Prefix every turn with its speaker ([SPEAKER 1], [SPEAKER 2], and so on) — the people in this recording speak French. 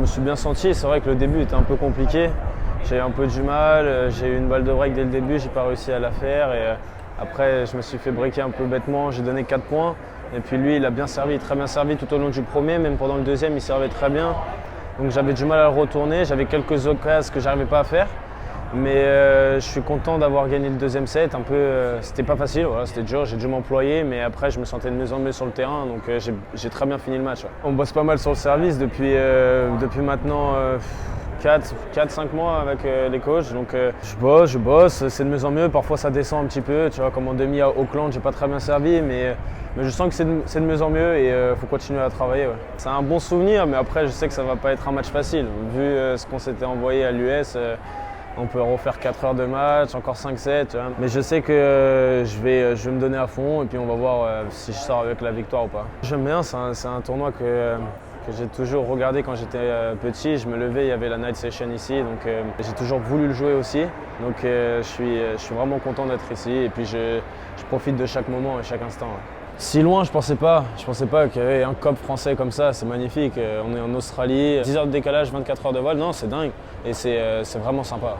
[SPEAKER 1] me suis bien senti. C'est vrai que le début était un peu compliqué. J'ai eu un peu du mal, j'ai eu une balle de break dès le début, j'ai pas réussi à la faire. Et après, je me suis fait breaker un peu bêtement, j'ai donné 4 points. Et puis lui, il a bien servi, très bien servi tout au long du premier, même pendant le deuxième, il servait très bien. Donc j'avais du mal à le retourner, j'avais quelques occasions que j'arrivais pas à faire. Mais je suis content d'avoir gagné le deuxième set. Un peu, c'était pas facile, voilà, c'était dur, j'ai dû m'employer, mais après je me sentais de mieux en mieux sur le terrain, donc j'ai très bien fini le match. Ouais. On bosse pas mal sur le service depuis maintenant 4-5 mois avec les coachs, donc je bosse, c'est de mieux en mieux. Parfois ça descend un petit peu, tu vois, comme en demi à Auckland, j'ai pas très bien servi, mais je sens que c'est de mieux en mieux et faut continuer à travailler. Ouais. C'est un bon souvenir, mais après je sais que ça va pas être un match facile. Vu ce qu'on s'était envoyé à l'US, on peut refaire 4 heures de match, encore 5-7. Mais je sais que je vais me donner à fond et puis on va voir si je sors avec la victoire ou pas. J'aime bien, c'est un tournoi que j'ai toujours regardé quand j'étais petit. Je me levais, il y avait la night session ici, donc j'ai toujours voulu le jouer aussi. Donc je suis vraiment content d'être ici et puis je profite de chaque moment et chaque instant. Ouais. Si loin, je pensais pas qu'il y avait un COP français comme ça, c'est magnifique. On est en Australie, 10 heures de décalage, 24 heures de vol, non, c'est dingue et c'est vraiment sympa.